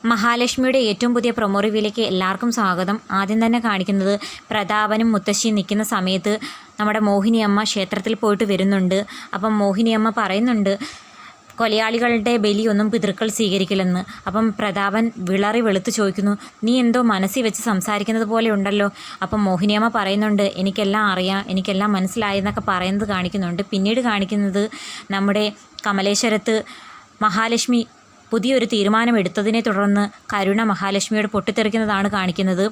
മഹാലക്ഷ്മിയുടെ ഏറ്റവും പുതിയ പ്രൊമോ റിവ്യൂയിലേക്ക് എല്ലാവർക്കും സ്വാഗതം. ആദ്യം തന്നെ കാണിക്കുന്നത് പ്രതാപനും മുത്തശ്ശിയും നിൽക്കുന്ന സമയത്ത് നമ്മുടെ മോഹിനിയമ്മ ക്ഷേത്രത്തിൽ പോയിട്ട് വരുന്നുണ്ട്. അപ്പം മോഹിനിയമ്മ പറയുന്നുണ്ട് കൊലയാളികളുടെ ബലിയൊന്നും പിതൃക്കൾ സ്വീകരിക്കില്ലെന്ന്. അപ്പം പ്രതാപൻ വിളറി വെളുത്ത് ചോദിക്കുന്നു, നീ എന്തോ മനസ്സിൽ വെച്ച് സംസാരിക്കുന്നത് പോലെ ഉണ്ടല്ലോ. അപ്പം മോഹിനിയമ്മ പറയുന്നുണ്ട്, എനിക്കെല്ലാം അറിയാം, എനിക്കെല്ലാം മനസ്സിലായെന്നൊക്കെ പറയുന്നത് കാണിക്കുന്നുണ്ട്. പിന്നീട് കാണിക്കുന്നത് നമ്മുടെ കമലേശ്വരത്ത് മഹാലക്ഷ്മി പുതിയൊരു തീരുമാനമെടുത്തതിനെ തുടർന്ന് കരുണ മഹാലക്ഷ്മിയോട് പൊട്ടിത്തെറിക്കുന്നതാണ് കാണിക്കുന്നത്.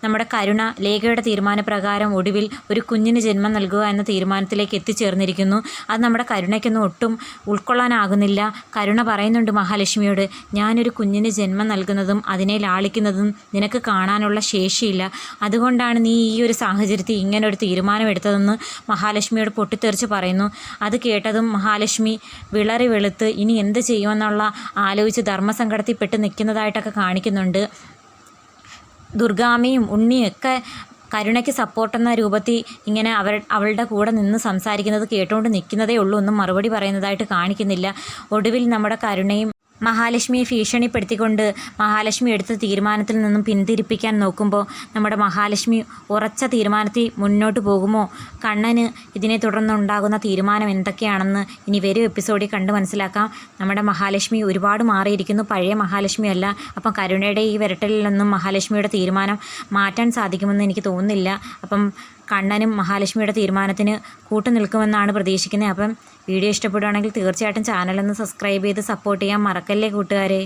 നമ്മുടെ കരുണ ലേഖയുടെ തീരുമാനപ്രകാരം ഒടുവിൽ ഒരു കുഞ്ഞിന് ജന്മം നൽകുക എന്ന തീരുമാനത്തിലേക്ക് എത്തിച്ചേർന്നിരിക്കുന്നു. അത് നമ്മുടെ കരുണയ്ക്കൊന്നും ഒട്ടും ഉൾക്കൊള്ളാനാകുന്നില്ല. കരുണ പറയുന്നുണ്ട് മഹാലക്ഷ്മിയോട്, ഞാനൊരു കുഞ്ഞിന് ജന്മം നൽകുന്നതും അതിനെ ലാളിക്കുന്നതും നിനക്ക് കാണാനുള്ള ശേഷിയില്ല, അതുകൊണ്ടാണ് നീ ഈ ഒരു സാഹചര്യത്തിൽ ഇങ്ങനൊരു തീരുമാനമെടുത്തതെന്ന് മഹാലക്ഷ്മിയോട് പൊട്ടിത്തെറിച്ച് പറയുന്നു. അത് കേട്ടതും മഹാലക്ഷ്മി വിളറി വെളുത്ത് ഇനി എന്ത് ചെയ്യുമെന്നുള്ള ആലോചിച്ച് ധർമ്മസങ്കടത്തിൽപ്പെട്ട് നിൽക്കുന്നതായിട്ടൊക്കെ കാണിക്കുന്നുണ്ട്. ദുർഗാമ്മയും ഉണ്ണിയൊക്കെ കരുണയ്ക്ക് സപ്പോർട്ടെന്ന രൂപത്തിൽ ഇങ്ങനെ അവളുടെ കൂടെ നിന്ന് സംസാരിക്കുന്നത് കേട്ടുകൊണ്ട് നിൽക്കുന്നതേ ഉള്ളൂ, ഒന്നും മറുപടി പറയുന്നതായിട്ട് കാണിക്കുന്നില്ല. ഒടുവിൽ നമ്മുടെ കരുണയും മഹാലക്ഷ്മിയെ ഭീഷണിപ്പെടുത്തിക്കൊണ്ട് മഹാലക്ഷ്മി എടുത്ത തീരുമാനത്തിൽ നിന്നും പിന്തിരിപ്പിക്കാൻ നോക്കുമ്പോൾ നമ്മുടെ മഹാലക്ഷ്മി ഉറച്ച തീരുമാനത്തിൽ മുന്നോട്ട് പോകുമോ? കണ്ണന് ഇതിനെ തുടർന്നുണ്ടാകുന്ന തീരുമാനം എന്തൊക്കെയാണെന്ന് ഇനി വരും എപ്പിസോഡിൽ കണ്ട് മനസ്സിലാക്കാം. നമ്മുടെ മഹാലക്ഷ്മി ഒരുപാട് മാറിയിരിക്കുന്നു, പഴയ മഹാലക്ഷ്മി അല്ല. അപ്പം കരുണയുടെ ഈ വിരട്ടലിൽ നിന്നും മഹാലക്ഷ്മിയുടെ തീരുമാനം മാറ്റാൻ സാധിക്കുമെന്ന് എനിക്ക് തോന്നുന്നില്ല. അപ്പം കണ്ണനും മഹാലക്ഷ്മിയുടെ തീരുമാനത്തിന് കൂട്ടുനിൽക്കുമെന്നാണ് പ്രതീക്ഷിക്കുന്നത്. അപ്പം വീഡിയോ ഇഷ്ടപ്പെടുകയാണെങ്കിൽ തീർച്ചയായിട്ടും ചാനലൊന്ന് സബ്സ്ക്രൈബ് ചെയ്ത് സപ്പോർട്ട് ചെയ്യാൻ മറക്കല്ലേ കൂട്ടുകാരെ.